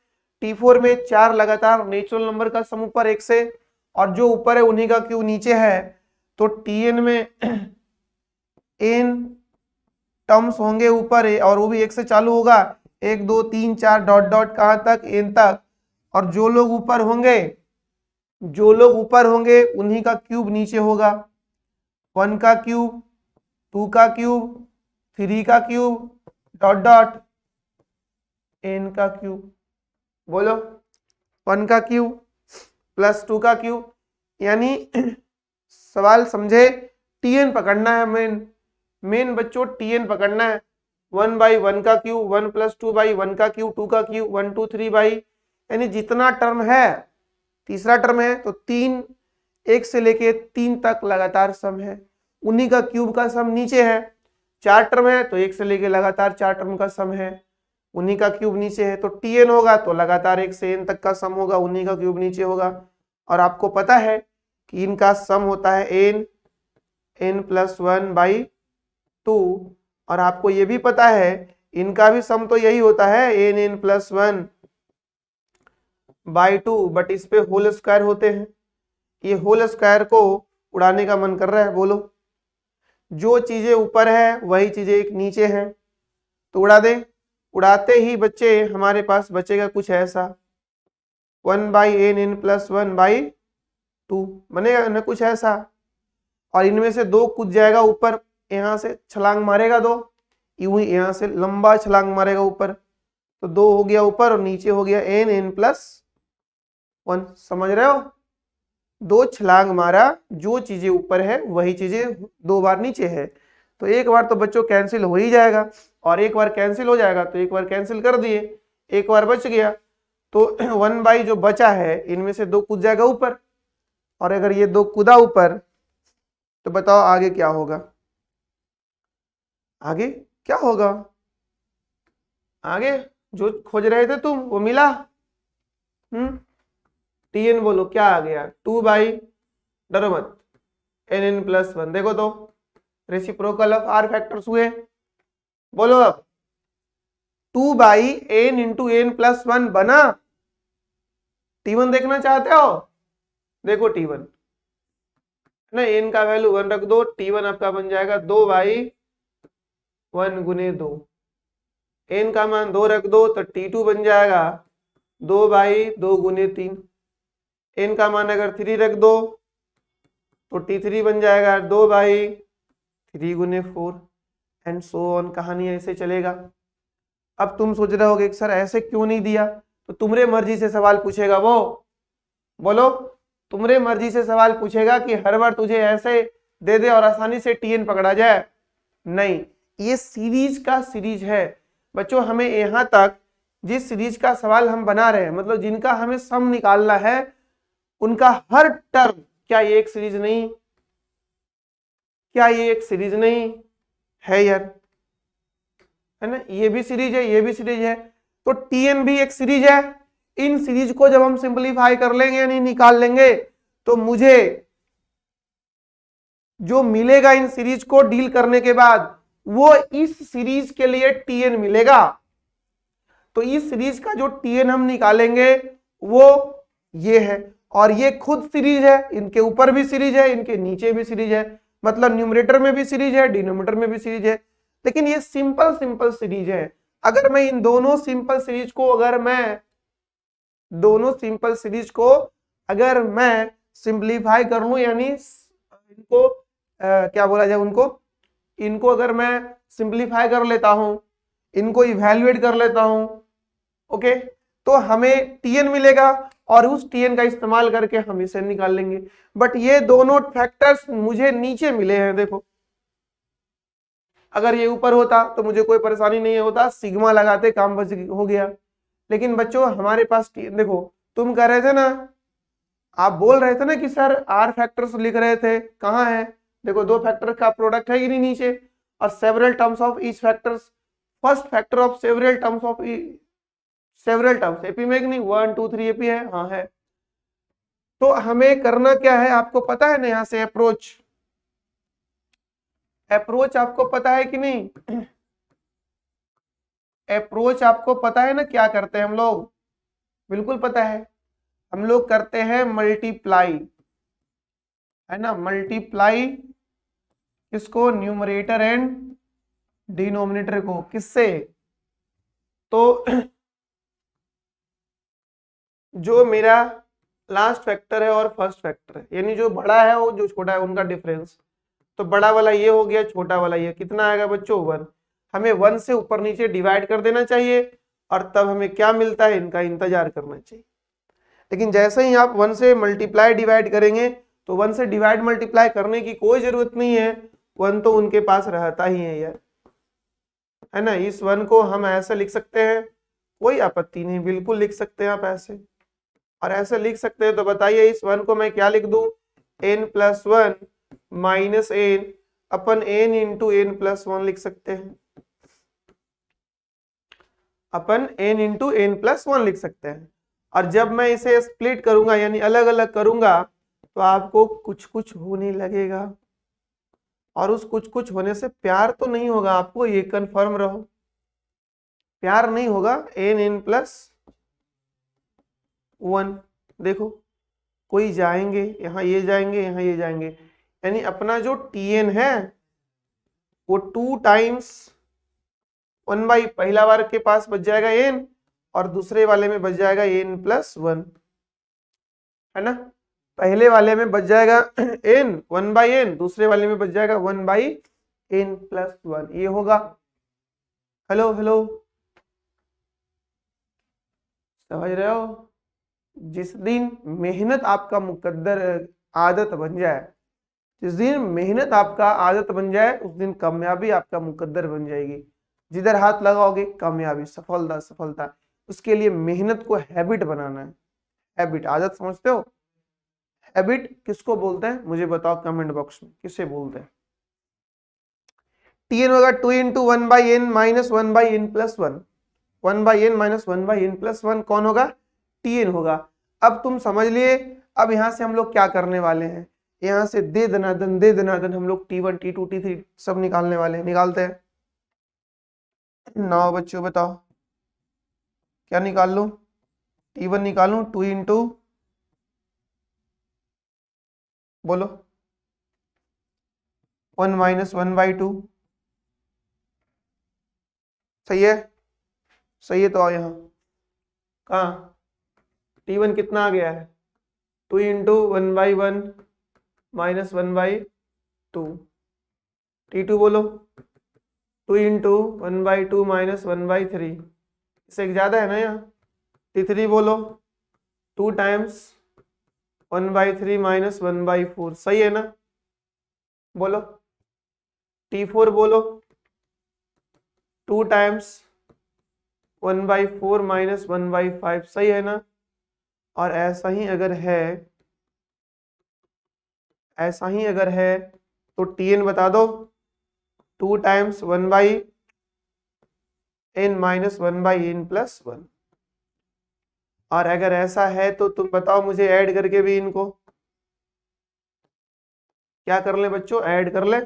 t4 में 4 लगातार नेचुरल नंबर का सम ऊपर 1 से, और जो ऊपर है उन्हीं का क्यू नीचे है। तो tn में n टर्म्स होंगे ऊपर और वो भी 1 से चालू होगा। 1 2 3 4 डॉट डॉट कहां तक, n तक। और जो लोग ऊपर होंगे उन्हीं का क्यूब नीचे होगा। 1 का क्यूब, 2 का क्यूब, 3 का क्यूब, डॉट डॉट n का क्यूब। बोलो 1 का क्यूब प्लस 2 का क्यूब, यानी सवाल समझे, tn पकड़ना है। मेन बच्चों tn पकड़ना है। 1/1 का क्यूब, 1 + 2/1 का क्यूब, 2 का क्यूब, 1 2 3 यानी जितना टर्म है, तीसरा टर्म है तो 3, 1 से लेके 3 तक लगातार सम है, उन्हीं का क्यूब का सम नीचे है। 4 टर्म है तो 1 से लेके लगातार 4 टर्म का सम है, उन्हीं का क्यूब नीचे है। तो tn होगा तो लगातार 1 से n तक का सम होगा, उन्हीं का क्यूब नीचे होगा। और आपको पता है कि इनका सम होता है n + 1/2। और आपको ये भी पता है इनका भी सम तो यही होता है n + 1/2, बट इस पे होल स्क्वायर होते हैं। ये होल स्क्वायर को उड़ाने का मन कर रहा है, बोलो। जो चीजें ऊपर है वही चीजें एक नीचे हैं, तो उड़ा दे। उड़ाते ही बच्चे हमारे पास बचेगा कुछ ऐसा, 1/n + 1/2 बनेगा ना, कुछ ऐसा। और इनमें से 2 कूद जाएगा ऊपर, यहां से छलांग मारेगा 2, यूं ही यहां से लंबा छलांग मारेगा ऊपर, तो 2 हो गया ऊपर और नीचे हो गया n + 1। समझ रहे हो? 2 छलांग मारा, जो चीजें ऊपर है वही चीजें 2 बार नीचे है, तो एक बार तो बच्चों कैंसिल हो ही जाएगा। और एक बार कैंसिल हो जाएगा तो एक बार कैंसिल कर दिए, एक बार बच गया, तो 1 जो बचा है इनमें से 2 कूद जाएगा ऊपर। और अगर ये 2 कूदा ऊपर तो बताओ आगे क्या होगा? आगे क्या होगा? आगे जो खोज रहे थे तुम वो मिला। tn बोलो क्या आ गया? 2, डरो मत, n + 1। देखो तो रेसिप्रोकल ऑफ r फैक्टर्स हुए। बोलो अब 2/n × n + 1 बना। t1 देखना चाहते हो? देखो t1 ना, n का वैल्यू 1 रख दो, t1 आपका बन जाएगा 2/1 × 2। n का मान 2 रख दो तो t2 बन जाएगा 2/2 × 3। n का मान अगर 3 रख दो तो t3 बन जाएगा 2/3 × 4 एंड सो ऑन। कहानी ऐसे चलेगा। अब तुम सोच रहे होगे सर ऐसे क्यों नहीं दिया, तो तुम्हारे मर्जी से सवाल पूछेगा वो। बोलो तुम्हारे मर्जी से सवाल पूछेगा कि हर बार तुझे ऐसे दे दे और आसानी से tn पकड़ा जाए? नहीं, ये सीरीज का सीरीज है बच्चों। हमें यहां तक जिस सीरीज का सवाल हम बना रहे हैं, मतलब जिनका हमें सम निकालना है, उनका हर टर्म, क्या ये एक सीरीज नहीं? क्या ये एक सीरीज नहीं है यार? है ना, ये भी सीरीज है, ये भी सीरीज है, तो tn भी एक सीरीज है। इन सीरीज को जब हम सिंपलीफाई कर लेंगे यानी निकाल लेंगे, तो मुझे जो मिलेगा इन सीरीज को डील करने के बाद, वो इस सीरीज के लिए tn मिलेगा। तो इस सीरीज का जो tn हम निकालेंगे वो ये है, और ये खुद सीरीज है, इनके ऊपर भी सीरीज है, इनके नीचे भी सीरीज है, मतलब न्यूमरेटर में भी सीरीज है, डिनोमिनेटर में भी सीरीज है। लेकिन ये सिंपल सीरीज है। अगर मैं इन दोनों सिंपल सीरीज को अगर मैं सिंप्लीफाई कर लूं, यानी इनको क्या बोला जाए, इनको अगर मैं सिंप्लीफाई कर लेता हूं, इनको इवैल्यूएट कर लेता हूं, ओके, तो हमें tn मिलेगा और उस tn का इस्तेमाल करके हम इसे निकाल लेंगे। बट ये दोनों फैक्टर्स मुझे नीचे मिले हैं। देखो अगर ये ऊपर होता तो मुझे कोई परेशानी नहीं होता, सिग्मा लगाते काम बच हो गया। लेकिन बच्चों हमारे पास देखो, तुम कह रहे थे ना, आप बोल रहे थे ना कि सर r फैक्टर्स लिख रहे थे, कहाँ है? देखो 2 फैक्टर का प्रोडक्ट है कि नहीं नीचे, और several terms of each factors, first factor of several terms of several terms AP में नहीं, 1 2 3 एपी है, हाँ है। तो हमें करना क्या है आपको पता है ना, यहां से अप्रोच आपको पता है कि नहीं? अप्रोच आपको पता है ना क्या करते हैं हम लोग? बिल्कुल पता है, हम लोग करते हैं मल्टीप्लाई, है ना, मल्टीप्लाई किसको? न्यूमरेटर एंड डिनोमिनेटर को। किससे? तो जो मेरा लास्ट फैक्टर है और फर्स्ट फैक्टर है, यानी जो बड़ा है वो जो छोटा है उनका डिफरेंस, तो बड़ा वाला ये हो गया, छोटा वाला ये, कितना आएगा बच्चों 1। हमें 1 से ऊपर नीचे डिवाइड कर देना चाहिए और तब हमें क्या मिलता है इनका इंतजार करना चाहिए। लेकिन जैसे ही आप 1 से मल्टीप्लाई डिवाइड करेंगे तो 1 से डिवाइड मल्टीप्लाई करने की कोई जरूरत नहीं है, 1 तो उनके पास रहता ही है यार, है ना। इस 1 को हम ऐसे लिख सकते हैं, कोई आपत्ति नहीं, बिल्कुल लिख सकते हैं आप ऐसे। और ऐसे लिख सकते हैं तो बताइए इस 1 को मैं क्या लिख दूं, n+1 माइनस n अपन n इंटू n+1 लिख सकते हैं, अपन n इंटू n+1 लिख सकते हैं। और जब मैं इसे स्प्लिट करूंगा यानी अलग अलग करूंगा तो आपको कुछ कुछ होने लगेगा, और उस कुछ कुछ होने से प्यार तो नहीं होगा, आपको ये कंफर्म रहो, प्यार नहीं होगा। n+1 देखो कोई जाएंगे यहाँ, ये जाएंगे यहाँ, ये जाएंगे, यानी अपना जो tn है वो 2 टाइम्स 1 बाई पहला बार के पास बच जाएगा n और दूसरे वाले में बच जाएगा n+1, है ना। पहले वाले में बच जाएगा n 1 बाई n, दूसरे वाले में बच जाएगा 1 बाई n+1, ये होगा। हेलो हेलो, समझ रहे हो। जिस दिन मेहनत आपका मुकद्दर आदत बन जाए, जिस दिन मेहनत आपका आदत बन जाए उस दिन कामयाबी आपका मुकद्दर बन जाएगी। जिधर हाथ लगाओगे कामयाबी, सफलता सफलता। उसके लिए मेहनत को हैबिट बनाना है। हैबिट, आदत समझते हो। हैबिट किसको बोलते हैं मुझे बताओ कमेंट बॉक्स में, किसे बोलते हैं। tn होगा 2 into 1 by n minus 1 by n+1, 1 by n minus 1 by n+1 कौन होगा, tn होगा। अब तुम समझ लिए। अब यहां से हम लोग क्या करने वाले हैं, यहां से दे दनादन हम लोग t1 t2 t3 सब निकालने वाले हैं। निकालते हैं। नाउ बच्चों बताओ क्या निकाल लूं, t1 निकालूं 2 इंटू, बोलो 1 माइनस 1 बाई 2, सही है। सही है तो आओ यहाँ, कहाँ t1 कितना आ गया है 2 into 1 by 1 minus 1 by 2, t2 बोलो 2 इंटू 1 बाई 2 माइनस 1 बाई 3, इससे एक ज्यादा है ना यहाँ। t3 बोलो 2 टाइम्स 1 बाई 3 माइनस 1 बाई 4, सही है ना। बोलो t4 बोलो 2 टाइम्स 1 बाई 4 माइनस 1 बाई 5, सही है ना। और ऐसा ही अगर है, ऐसा ही अगर है तो tn बता दो 2 times 1 by n minus 1 by n+1। और अगर ऐसा है तो तुम बताओ मुझे ऐड करके भी इनको क्या कर ले बच्चों, ऐड कर ले।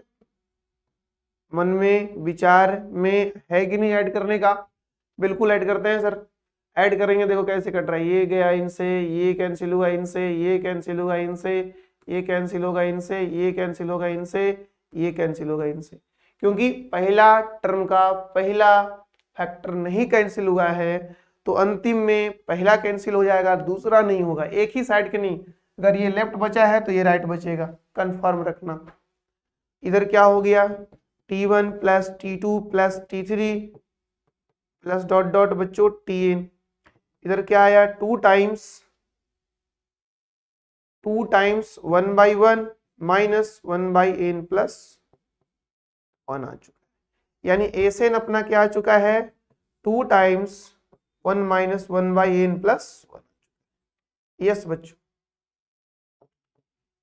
मन में विचार में है कि नहीं ऐड करने का, बिल्कुल ऐड करते हैं सर। ऐड करेंगे, देखो कैसे कट रहा है, ये गया इनसे, ये कैंसिल हुआ इनसे, ये कैंसिल हुआ इनसे, ये कैंसिल होगा इनसे, ये कैंसिल होगा इनसे, ये कैंसिल होगा इनसे। क्योंकि पहला टर्म का पहला फैक्टर नहीं कैंसिल हुआ है तो अंतिम में पहला कैंसिल हो जाएगा, दूसरा नहीं होगा। एक ही साइड के नहीं, अगर ये लेफ्ट बचा है तो ये राइट बचेगा, कंफर्म रखना। इधर क्या हो गया t1 plus t2 plus t3 plus dot dot बच्चों tn। इधर क्या आया 2 times 1 by 1 minus 1 by n+1 आ चुका है, यानी एसएन अपना क्या आ चुका है 2 times 1 minus 1 by n+1। Yes बच्चों,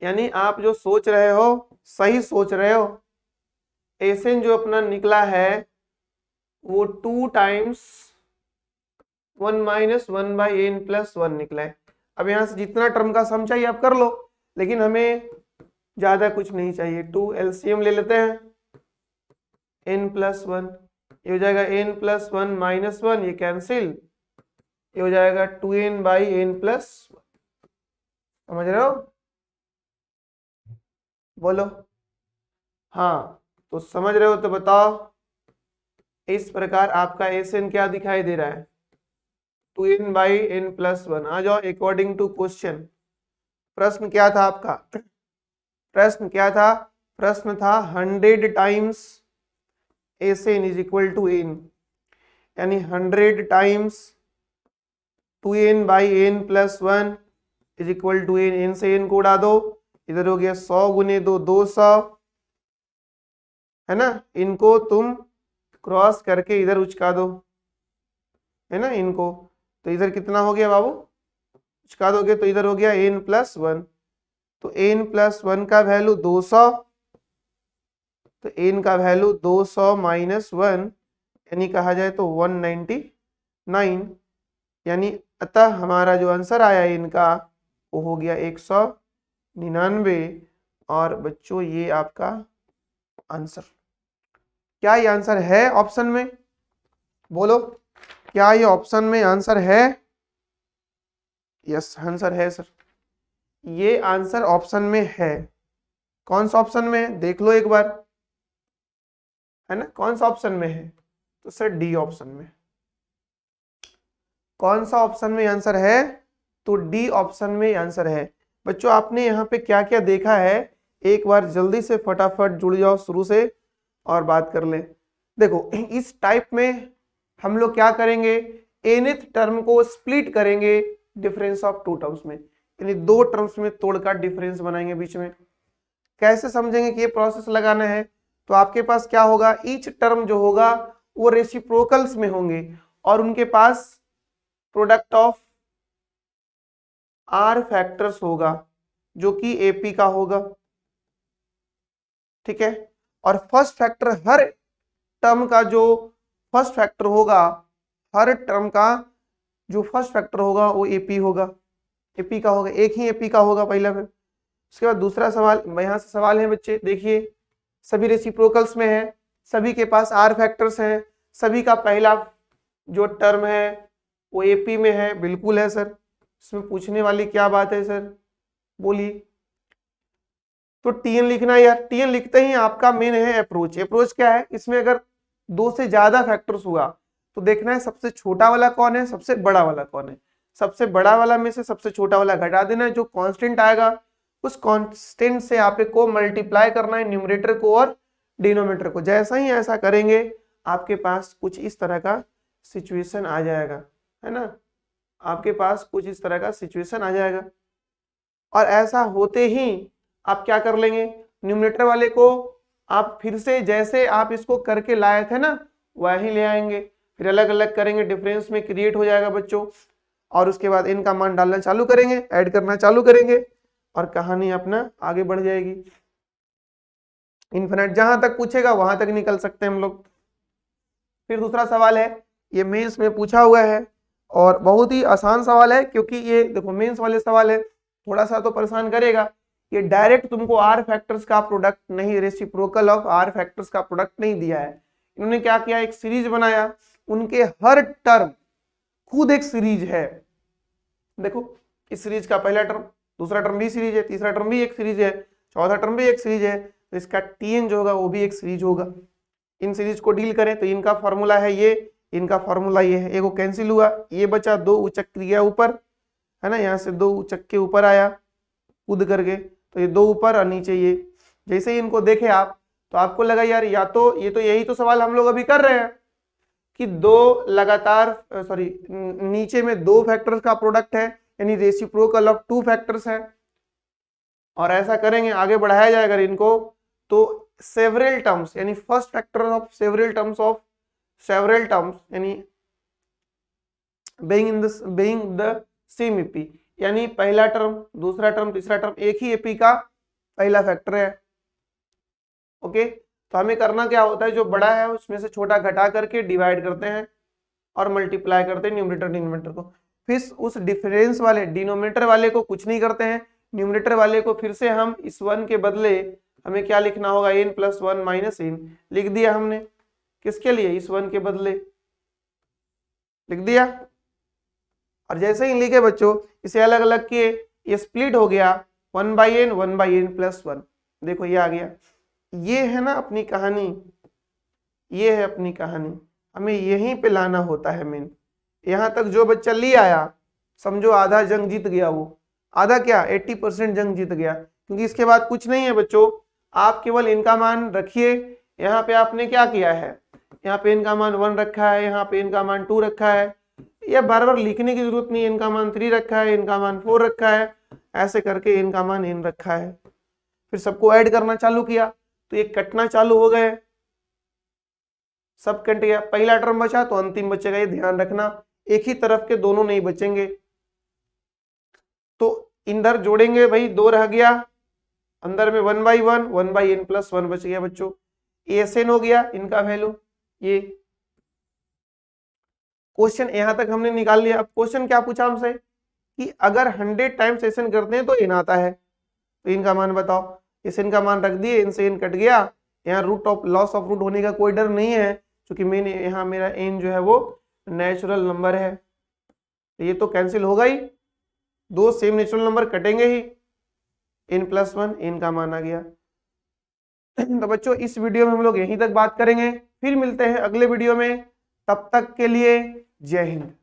यानी आप जो सोच रहे हो सही सोच रहे हो। एसएन जो अपना निकला है वो 2 टाइम्स 1 माइनस 1 बाई n+1 निकला है। अब यहां से जितना टर्म का सम चाहिए आप कर लो, लेकिन हमें ज्यादा कुछ नहीं चाहिए। 2 एलसीएम ले लेते हैं, n+1 ये हो जाएगा n+1 माइनस 1, ये कैंसिल, ये हो जाएगा 2n बाई n+1। समझ रहे हो, बोलो हाँ। तो समझ रहे हो तो बताओ इस प्रकार आपका एसएन क्या दिखाई दे रहा है 2n/n+1। आ जाओ अकॉर्डिंग टू क्वेश्चन। प्रश्न क्या था आपका? प्रश्न क्या था? प्रश्न था 100 times S n is equal to n, यानी 100 times 2n/n+1 is equal to n। n से n को उड़ा दो, इधर हो गया 100 गुने 2 200, है ना। इनको तुम क्रॉस करके इधर उचका दो, है ना इनको, तो इधर कितना हो गया बाबू? उचका दोगे तो इधर हो गया n+1। तो n+1 का वैल्यू 200, तो n का वैल्यू 200 - 1 यानी कहा जाए तो 199, यानी अतः हमारा जो आंसर आया इनका वो हो गया 199। और बच्चों ये आपका आंसर, क्या ये आंसर है ऑप्शन में? बोलो, क्या ये ऑप्शन में आंसर है? यस, आंसर है सर, ये आंसर ऑप्शन में है। कौन सा ऑप्शन में है देख लो एक बार, है ना। कौन सा ऑप्शन में है? तो सर डी ऑप्शन में। कौन सा ऑप्शन में आंसर है? तो डी ऑप्शन में आंसर है। बच्चों आपने यहाँ पे क्या क्या देखा है, एक बार जल्दी से फटाफट जुड़ जाओ शुरू से और बात कर लें। देखो इस टाइप में हम लोग क्या करेंगे, nth टर्म को स्प्लिट करेंगे डिफरेंस ऑफ टू टर्म्स में, यानी दो टर्म्स में तोड़कर डिफरेंस बनाएंगे बीच में। कैसे समझेंगे कि ये प्रोसेस लगाना है? तो आपके पास क्या होगा, ईच टर्म जो होगा वो रेसिप्रोकल्स में होंगे और उनके पास प्रोडक्ट ऑफ आर फैक्टर्स होगा जो कि एपी का होगा, ठीक है। और फर्स्ट फैक्टर, हर टर्म का जो फर्स्ट फैक्टर होगा, हर टर्म का जो फर्स्ट फैक्टर होगा वो एपी होगा, एपी का होगा, एक ही एपी का होगा पहला। फिर उसके बाद दूसरा सवाल, यहाँ से सवाल है बच्चे देखिए, सभी रेसिप्रोकल्स में है, सभी के पास आर फैक्टर्स हैं, सभी का पहला जो टर्म है वो एपी में है। बिल्कुल है सर, इसमें पूछने वाली क्या बात है सर, बोलिए। तो टीएन लिखना है यार, टीएन लिखते ही आपका मेन है अप्रोच। अप्रोच क्या है, इसमें अगर दो से ज्यादा फैक्टर्स हुआ तो देखना है सबसे छोटा वाला कौन है, सबसे बड़ा वाला कौन है। सबसे बड़ा वाला में से सबसे छोटा वाला घटा देना है, जो कांस्टेंट आएगा उस कांस्टेंट से आपको मल्टीप्लाई करना है न्यूमरेटर को और डिनोमिनेटर को। जैसा ही ऐसा करेंगे आपके पास कुछ इस तरह का सिचुएशन आ जाएगा, है ना, आपके पास कुछ इस तरह का सिचुएशन आ जाएगा। और ऐसा होते ही आप क्या कर लेंगे, न्यूमरेटर वाले को आप फिर से जैसे आप इसको करके लाए थे ना वही ले आएंगे, फिर अलग अलग करेंगे, डिफरेंस में क्रिएट हो जाएगा बच्चों। और उसके बाद इनका मान डालना चालू करेंगे, ऐड करना चालू करेंगे और कहानी अपना आगे बढ़ जाएगी। इन्फिनिट जहां तक पूछेगा वहां तक निकल सकते हैं हम लोग। फिर दूसरा सवाल है, ये मेंस में पूछा हुआ है और बहुत ही आसान सवाल है, क्योंकि ये देखो मेंस वाले सवाल है, थोड़ा सा तो परेशान करेगा। ये डायरेक्ट तुमको आर फैक्टर्स का प्रोडक्ट नहीं, रेसिप्रोकल ऑफ आर फैक्टर्स का प्रोडक्ट नहीं दिया है। इन्होंने क्या किया, एक सीरीज बनाया, उनके हर टर्म खुद एक सीरीज है। देखो इस सीरीज का पहला टर्म, दूसरा टर्म भी सीरीज है, तीसरा टर्म भी एक सीरीज है, चौथा टर्म भी एक सीरीज है, तो इसका टीएन जो होगा वो भी एक सीरीज होगा। इन सीरीज को डील करें तो इनका फॉर्मूला है ये, इनका फॉर्मूला ये है, एगो कैंसिल हुआ, ये बचा, दो उचक गया ऊपर, है ना, यहाँ से दो उचक के ऊपर आया कूद करके, तो ये दो ऊपर और नीचे ये। जैसे ही इनको देखे आप तो आपको लगा यार या तो ये तो यही तो सवाल हम लोग अभी कर रहे हैं कि दो लगातार नीचे में दो फैक्टर्स का प्रोडक्ट है, यानी रेसिप्रोकल ऑफ टू फैक्टर्स है। और ऐसा करेंगे, आगे बढ़ाया जाएगा इनको तो सेवरल टर्म्स, यानी first factor of several terms यानी being the same एपी, यानी पहला टर्म, दूसरा टर्म, तीसरा टर्म एक ही एपी का पहला फैक्टर है। ओके, तो हमें करना क्या होता है, जो बड़ा है उसमें से छोटा घटा करके डिवाइड करते हैं और मल्टीप्लाई करते हैं न्यूमरेटर डिनोमिनेटर को। फिर उस डिफरेंस वाले डिनोमिनेटर वाले को कुछ नहीं करते हैं, न्यूमरेटर वाले को फिर से हम इस 1 के बदले हमें क्या लिखना होगा, n+1 - n लिख दिया हमने। किसके लिए, इस 1 के बदले लिख दिया। और जैसे ही लिखे बच्चों इसे अलग अलग किए, ये स्प्लिट हो गया 1/n 1/n+1। देखो ये आ गया, ये है ना अपनी कहानी, ये है अपनी कहानी। हमें यहीं पे लाना होता है मेन। यहाँ तक जो बच्चा ले आया समझो आधा जंग जीत गया, वो आधा क्या 80% जंग जीत गया, क्योंकि इसके बाद कुछ नहीं है बच्चों। आप केवल इनका मान रखिए। यहाँ पे आपने क्या किया है, यहाँ पे इनका मान 1 रखा है, यहाँ पे इनका मान 2 रखा है, यह बार बार लिखने की जरूरत नहीं है। इनका मान 3 रखा है, इनका मान 4 रखा है, ऐसे करके इनका मान इन रखा है। फिर सबको ऐड करना चालू किया तो ये कटना चालू हो गए, सब कट गया। पहला टर्म बचा तो अंतिम बचेगा, ये ध्यान रखना, एक ही तरफ के दोनों नहीं बचेंगे। तो इधर जोड़ेंगे भाई, 2 रह गया, अंदर में 1/1 1/n + 1 बच गया बच्चों। एसएन हो गया इनका वैल्यू। ये क्वेश्चन यहां तक हमने निकाल लिया। अब क्वेश्चन क्या पूछा हमसे कि अगर 100 टाइम्स एसएन करते हैं तो इन आता है, तो इनका मान बताओ। एसएन का मान रख दिए, इनसे इन कट गया। यहाँ root of loss of root होने का कोई डर नहीं है, क्योंकि मैंने यहाँ मेरा एन जो है वो नेचुरल नंबर है, तो ये तो कैंसिल होगा ही, 2 सेम नेचुरल नंबर कटेंगे ही। n + 1 n का मान आ गया। तो बच्चों इस वीडियो में हम लोग यहीं तक बात करेंगे, फिर मिलते हैं अगले वीडियो में। तब तक के लिए जय हिंद।